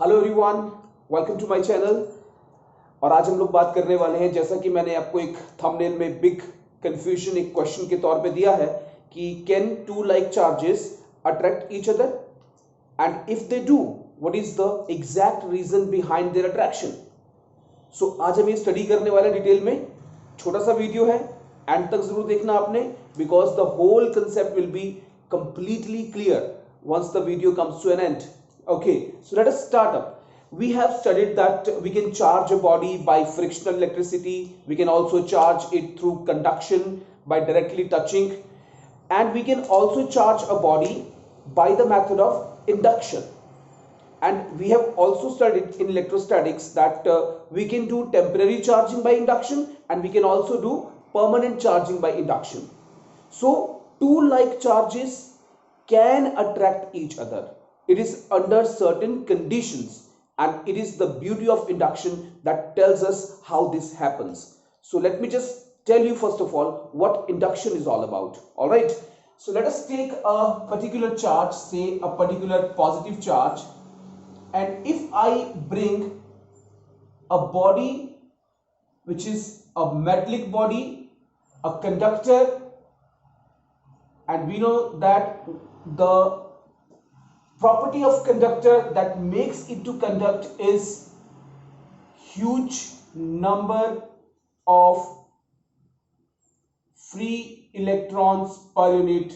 Hello everyone, welcome to my channel. और आज हम लोग बात करने वाले हैं, जैसा कि मैंने आपको एक थंबनेल में बिग कंफ्यूजन एक क्वेश्चन के तौर पे दिया है कि can two like charges attract each other and if they do what is the exact reason behind their attraction. So आज हम ये स्टडी करने वाले डिटेल में। छोटा सा वीडियो है, एंड तक जरूर देखना आपने, because the whole concept will be completely clear once the video comes to an end. Okay, so let us start up. We have studied that we can charge a body by frictional electricity. We can also charge it through conduction by directly touching, and we can also charge a body by the method of induction. And we have also studied in electrostatics that we can do temporary charging by induction, and we can also do permanent charging by induction. So two like charges can attract each other. It is under certain conditions, and it is the beauty of induction that tells us how this happens. So let me just tell you first of all what induction is all about. All right, so let us take a particular charge, say a particular positive charge, and if I bring a body which is a metallic body, a conductor, and we know that the property of conductor that makes it to conduct is huge number of free electrons per unit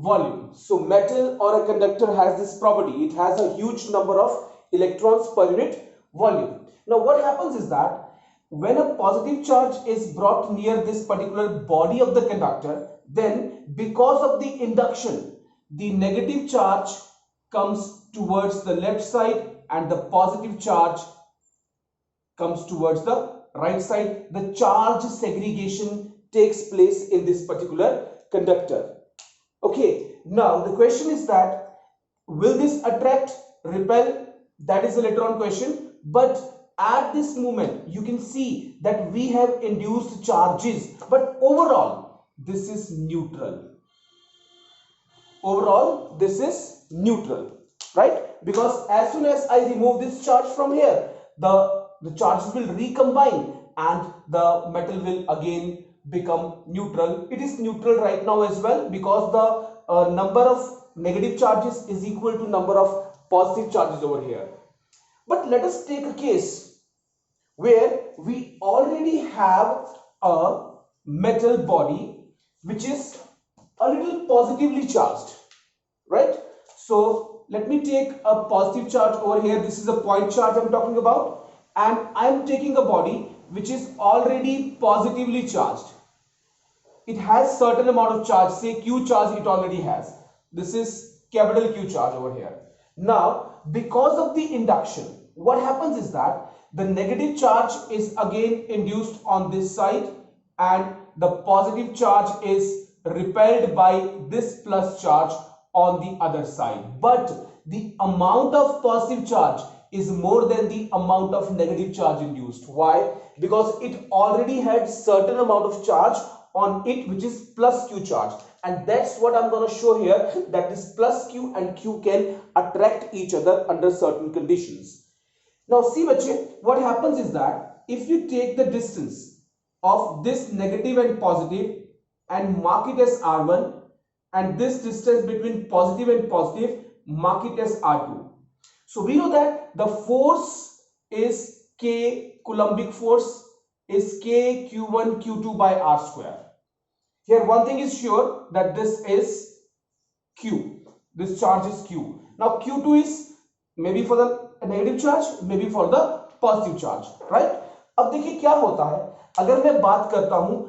volume. So metal or a conductor has this property. It has a huge number of electrons per unit volume. Now what happens is that when a positive charge is brought near this particular body of the conductor, then because of the induction, the negative charge comes towards the left side and the positive charge comes towards the right side. The charge segregation takes place in this particular conductor. Okay, now the question is that will this attract, repel? That is a later on question, but at this moment you can see that we have induced charges, but overall this is neutral. Overall this is neutral, right? Because as soon as I remove this charge from here, the charges will recombine and the metal will again become neutral. It is neutral right now as well, because the number of negative charges is equal to number of positive charges over here. But let us take a case where we already have a metal body which is a little positively charged, right? So let me take a positive charge over here. This is a point charge I'm talking about, and I'm taking a body which is already positively charged. It has certain amount of charge, say Q charge it already has. This is capital Q charge over here. Now because of the induction, what happens is that the negative charge is again induced on this side, and the positive charge is repelled by this plus charge on the other side. But the amount of positive charge is more than the amount of negative charge induced. Why? Because it already had certain amount of charge on it which is plus Q charge, and that's what I'm going to show here, that this plus Q and Q can attract each other under certain conditions. Now see बच्चे, what happens is that if you take the distance of this negative and positive and mark it as R1, and this distance between positive and positive mark it as R2. So we know that the force is K, Coulombic force is K Q1 Q2 by R square. Here one thing is sure, that this is Q, this charge is Q. Now Q2 is maybe for the negative charge, maybe for the positive charge, right? अब देखिए क्या होता है, अगर मैं बात करता हूं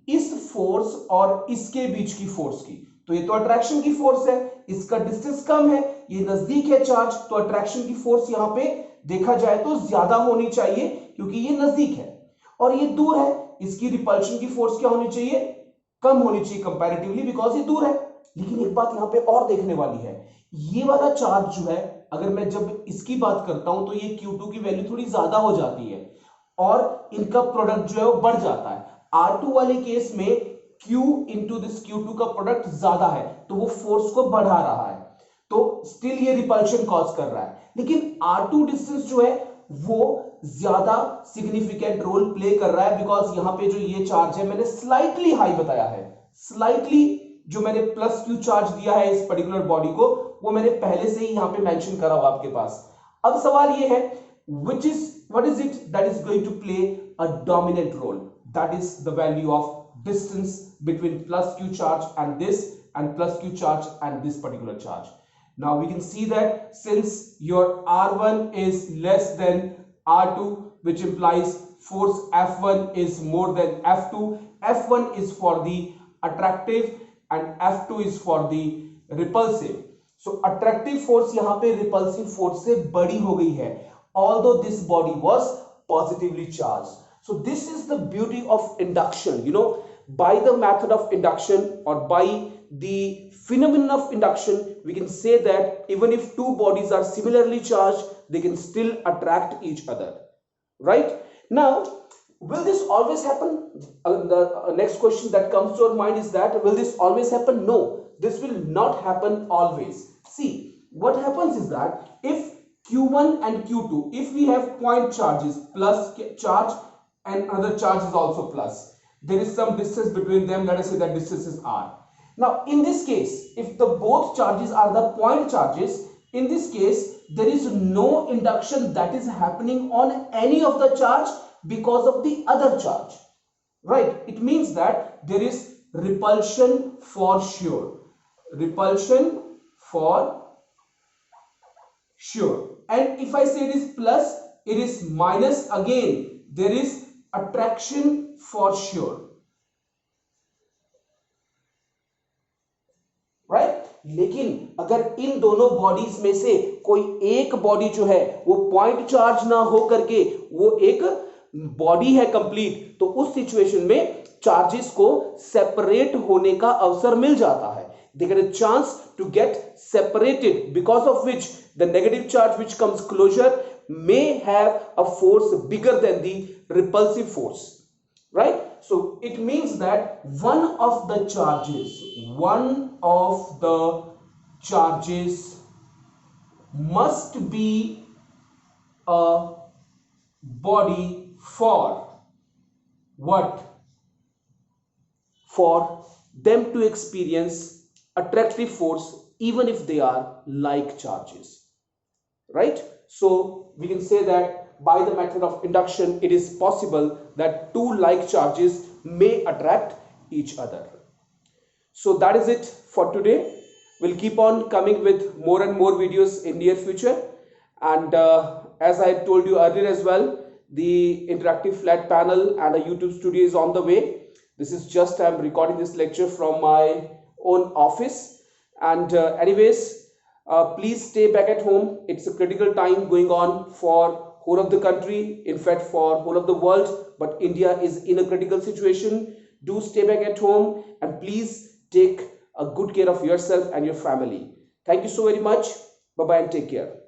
इस फोर्स और इसके बीच की फोर्स की, तो ये तो अट्रैक्शन की फोर्स है, इसका डिस्टेंस कम है, ये नजदीक है चार्ज, तो अट्रैक्शन की फोर्स यहां पे देखा जाए तो ज्यादा होनी चाहिए क्योंकि ये नजदीक है, और ये दूर है, इसकी रिपल्शन की फोर्स क्या होनी चाहिए, कम होनी चाहिए कंपैरेटिवली, बिकॉज ये दूर है। लेकिन एक बात यहां पे और देखने वाली है, ये वाला चार्ज जो है, अगर मैं जब इसकी बात करता हूं तो ये Q2 की वैल्यू थोड़ी ज्यादा हो जाती है और इनका प्रोडक्ट जो है वो बढ़ जाता है। R2 वाले केस में Q इंटू दिस Q2 का प्रोडक्ट ज्यादा है, तो वो फोर्स को बढ़ा रहा है। तो स्टिल ये रिपल्शन कॉज कर रहा है, लेकिन R2 डिस्टेंस जो है वो ज्यादा सिग्निफिकेंट रोल प्ले कर रहा है, बिकॉज यहां पे जो ये चार्ज है मैंने स्लाइटली हाई बताया है, स्लाइटली जो मैंने प्लस क्यू चार्ज दिया है इस पर्टिकुलर बॉडी को वो मैंने पहले से ही यहां पे मेंशन करा हुआ आपके पास। अब सवाल ये है what is it that is going to play a dominant role? That is the value of distance between plus q charge and this, and plus q charge and this particular charge. Now we can see that since your R1 is less than R2, which implies force F1 is more than F2. F1 is for the attractive and F2 is for the repulsive. So attractive force यहाँ पे repulsive force से बड़ी हो गई है, although this body was positively charged. So this is the beauty of induction. You know, by the method of induction or by the phenomenon of induction, we can say that even if two bodies are similarly charged, they can still attract each other. Right? Now, will this always happen? The next question that comes to our mind is that will this always happen? No, this will not happen always. See, what happens is that if Q1 and Q2, if we have point charges, plus charge and another charge is also plus, there is some distance between them, let us say that distance is r. Now in this case, if the both charges are the point charges, in this case there is no induction that is happening on any of the charge because of the other charge, right? It means that there is repulsion for sure, repulsion for sure. And if I say it is plus, it is minus, again there is attraction for sure, right? लेकिन अगर इन दोनों bodies में से कोई एक body जो है वो पॉइंट चार्ज ना हो करके वो एक बॉडी है कंप्लीट, तो उस सिचुएशन में चार्जेस को सेपरेट होने का अवसर मिल जाता है. They get a chance to get separated, because of which the negative charge which comes closer may have a force bigger than the repulsive force, right? So it means that one of the charges must be a body for what? For them to experience attractive force even if they are like charges, right? So we can say that by the method of induction it is possible that two like charges may attract each other. So that is it for today. We'll keep on coming with more and more videos in near future, and as I told you earlier as well, the interactive flat panel and a YouTube studio is on the way. This is just I'm recording this lecture from my own office, and anyways, please stay back at home. It's a critical time going on for whole of the country, in fact for whole of the world, but India is in a critical situation. Do stay back at home and please take a good care of yourself and your family. Thank you so very much. Bye bye and take care.